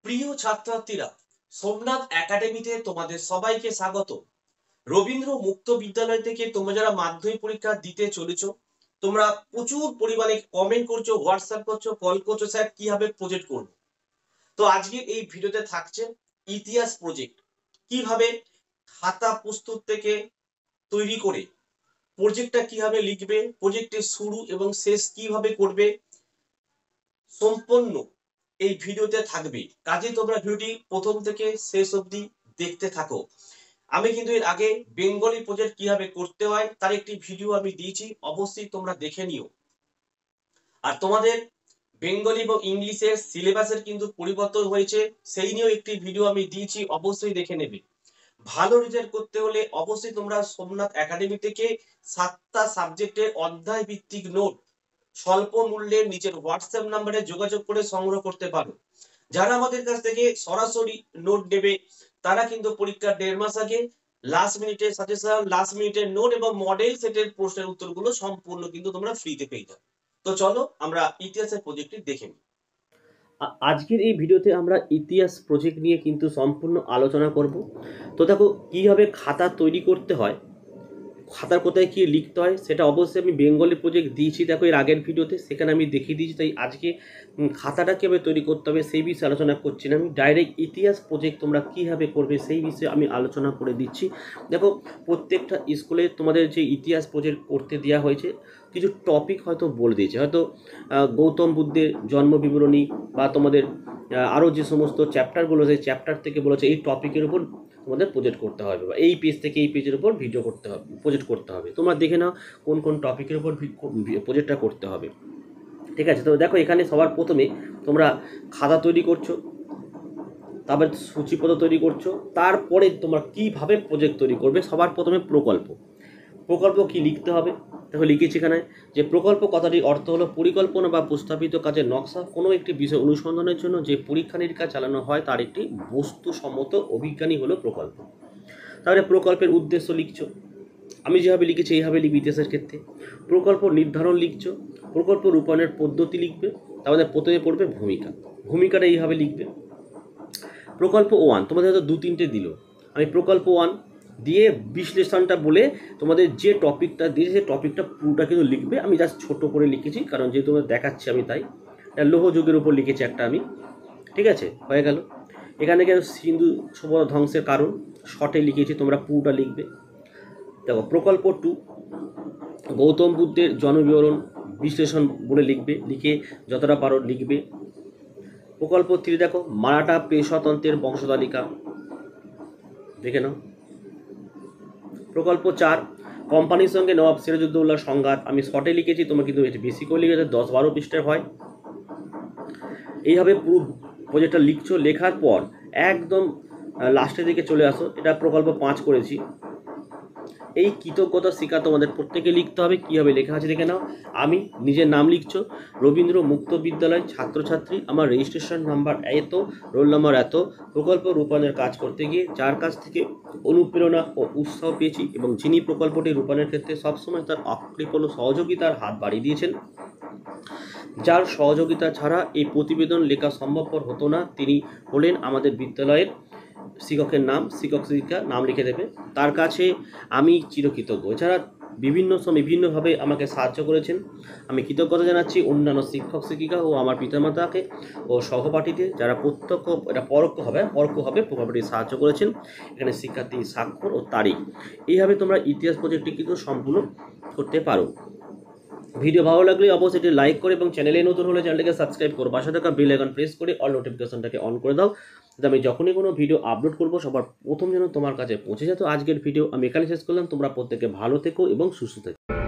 প্রিয় ছাত্রছাত্রীরা, সোমনাথ একাডেমিতে তোমাদের সবাইকে স্বাগত। রবীন্দ্র মুক্ত বিদ্যালয় থেকে তোমরা যারা মাধ্যমিক পরীক্ষা দিতে চলেছো, তোমরা প্রচুর পরিমাণে কমেন্ট করছো, হোয়াটসঅ্যাপ করছো, কল করছো, স্যার কিভাবে প্রজেক্ট করবো। তো আজকের এই ভিডিওতে থাকছে ইতিহাস প্রজেক্ট। কিভাবে খাতা প্রস্তুত থেকে তৈরি করে প্রজেক্টটা কিভাবে লিখবে, প্রজেক্টের শুরু এবং শেষ কিভাবে করবে, সম্পূর্ণ এই ভিডিওতে থাকবে। কাজে তোমরা ভিডিওটি প্রথম থেকে শেষ অবধি দেখতে থাকো। আমি কিন্তু এর আগে বেঙ্গলি প্রজেক্ট কিভাবে করতে হয় তার একটি ভিডিও আমি দিয়েছি, অবশ্যই তোমরা দেখে নিও। আর তোমাদের বেঙ্গলি এবং ইংলিশের সিলেবাসের কিন্তু পরিবর্তন হয়েছে, সেই নিয়েও একটি ভিডিও আমি দিয়েছি, অবশ্যই দেখে নেবে। ভালো রেজাল্ট করতে হলে অবশ্যই তোমরা সোমনাথ একাডেমি থেকে 7টা সাবজেক্টের অধ্যায় ভিত্তিক নোট স্বল্প মূল্যে নিজের হোয়াটসঅ্যাপ নাম্বারে যোগাযোগ করে সংগ্রহ করতে পারো। যারা আমাদের কাছ থেকে সরাসরি নোট নেবে তারা কিন্তু পরীক্ষার 1.5 মাস আগে লাস্ট মিনিটের সাজেশন, লাস্ট মিনিটের নোট এবং মডেল সেটের প্রশ্নের উত্তরগুলো সম্পূর্ণ কিন্তু তোমরা ফ্রিতে পেয়ে যাবে। তো চলো আমরা ইতিহাসের প্রজেক্টটি দেখে নিই। আজকের এই ভিডিওতে আমরা ইতিহাস প্রজেক্ট নিয়ে কিন্তু সম্পূর্ণ আলোচনা করব। তো দেখো কীভাবে খাতা তৈরি করতে হয়, খাতার কোথায় কী লিখতে হয় সেটা অবশ্যই আমি বেঙ্গলি প্রজেক্ট দিয়েছি, দেখো এর আগের ভিডিওতে, সেখানে আমি দেখিয়ে দিয়েছি। তাই আজকে খাতাটা কীভাবে তৈরি করতে হবে সেই বিষয়ে আলোচনা করছি না, আমি ডাইরেক্ট ইতিহাস প্রজেক্ট তোমরা কীভাবে করবে সেই বিষয়ে আমি আলোচনা করে দিচ্ছি। দেখো প্রত্যেকটা স্কুলে তোমাদের যে ইতিহাস প্রজেক্ট করতে দেওয়া হয়েছে, কিছু টপিক হয়তো বলে দিয়েছে, হয়তো গৌতম বুদ্ধের জন্ম বিবরণী বা তোমাদের আরও যে সমস্ত চ্যাপ্টারগুলো সেই চ্যাপ্টার থেকে বলেছে এই টপিকের উপর তোমাদের প্রজেক্ট করতে হবে, বা এই পেজ থেকে এই পেজের উপর ভিডিও করতে হবে, প্রজেক্ট করতে হবে। তোমরা দেখে নাও কোন কোন টপিকের উপর প্রজেক্টটা করতে হবে। ঠিক আছে, তো দেখো এখানে সবার প্রথমে তোমরা খাতা তৈরি করছো, তারপরে সূচিপত্র তৈরি করছো, তারপরে তোমরা কীভাবে প্রজেক্ট তৈরি করবে। সবার প্রথমে প্রকল্প কি লিখতে হবে। দেখো লিখেছি এখানে যে প্রকল্প কথাটির অর্থ হলো পরিকল্পনা বা প্রস্তাবিত কাজের নকশা। কোনো একটি বিষয় অনুসন্ধানের জন্য যে পরীক্ষা নিরীক্ষা চালানো হয় তার একটি বস্তুসম্মত অভিজ্ঞানই হলো প্রকল্প। তাহলে প্রকল্পের উদ্দেশ্য লিখছো, আমি যেভাবে লিখেছি এইভাবে লিখবে ইতিহাসের ক্ষেত্রে। প্রকল্প নির্ধারণ লিখছো, প্রকল্প রূপায়ণের পদ্ধতি লিখবে, তারপরে প্রথমে পড়বে ভূমিকাটা এইভাবে লিখবে। প্রকল্প 1 তোমাদের হয়তো 2-3টে দিল, আমি প্রকল্প 1 দিয়ে বিশ্লেষণটা বলে তোমাদের যে টপিকটা দিয়েছে সেই টপিকটা পুরোটা কিন্তু লিখবে। আমি জাস্ট ছোট করে লিখেছি কারণ যেহেতু তোমাদের দেখাচ্ছি আমি, তাই লৌহ যুগের উপর লিখেছি একটা আমি। ঠিক আছে, হয়ে গেল। এখানে কেন সিন্ধু সভ্যতা ধ্বংসের কারণ শর্টে লিখেছি, তোমরা পুরোটা লিখবে। দেখো প্রকল্প 2 গৌতম বুদ্ধের জন্মবিবরণ বিশ্লেষণ বলে লিখবে, লিখে যতটা পারো লিখবে। প্রকল্প 3 দেখো মারাঠা পেশাতন্ত্রের বংশতালিকা, দেখে নাও। প্রকল্প 4 কোম্পানির সঙ্গে নবাব সিরাজউদ্দৌলার সংঘাত, আমি শর্টে লিখেছি, তোমরা কিন্তু এটি বেশি করে লিখেছে, 10-12 পৃষ্ঠার হয়। এইভাবে পুরো প্রজেক্টটা লিখছো, লেখার পর একদম লাস্টের দিকে চলে আসো, এটা প্রকল্প 5 করেছি। এই কৃতজ্ঞতা শিক্ষা তোমাদের প্রত্যেকে লিখতে হবে। কীভাবে লেখা আছে দেখে নাও। আমি নিজের নাম লিখছো, রবীন্দ্র মুক্ত বিদ্যালয় ছাত্রছাত্রী, আমার রেজিস্ট্রেশন নাম্বার এত, রোল নাম্বার এত, প্রকল্প রূপায়ণের কাজ করতে গিয়ে যার কাছ থেকে অনুপ্রেরণা ও উৎসাহ পেয়েছি এবং যিনি প্রকল্পটি রূপায়ণের ক্ষেত্রে সবসময় তার অকৃপণ সহযোগিতার হাত বাড়িয়ে দিয়েছেন, যার সহযোগিতা ছাড়া এই প্রতিবেদন লেখা সম্ভবপর হতো না, তিনি হলেন আমাদের বিদ্যালয়ের শিক্ষকের নাম, শিক্ষক শিক্ষিকা নাম লিখে দেবে, তার কাছে আমি চিরকৃতজ্ঞ। এছাড়া বিভিন্ন সময় বিভিন্নভাবে আমাকে সাহায্য করেছেন, আমি কৃতজ্ঞতা জানাচ্ছি অন্যান্য শিক্ষক শিক্ষিকা ও আমার পিতামাতাকে ও সহপাঠীদের, যারা প্রত্যক্ষ এটা পরোক্ষভাবে প্রকল্পটি সাহায্য করেছেন। এখানে শিক্ষার্থীর স্বাক্ষর ও তারিখ। এইভাবে তোমরা ইতিহাস প্রজেক্টটি কিন্তু সম্পূর্ণ করতে পারো। ভিডিও ভালো লাগলে অবশ্যই এটি লাইক করে এবং চ্যানেলে নতুন হলে চ্যানেলটাকে সাবস্ক্রাইব করো, পাশে থাকা বেল আইকন প্রেস করে অল নোটিফিকেশনটাকে অন করে দাও, যাতে আমি যখনই কোনো ভিডিও আপলোড করব সবার প্রথম যেন তোমার কাছে পৌঁছে যেত। আজকের ভিডিও আমি এখানে শেষ করলাম, তোমরা প্রত্যেকে ভালো থেকো এবং সুস্থ থেকো।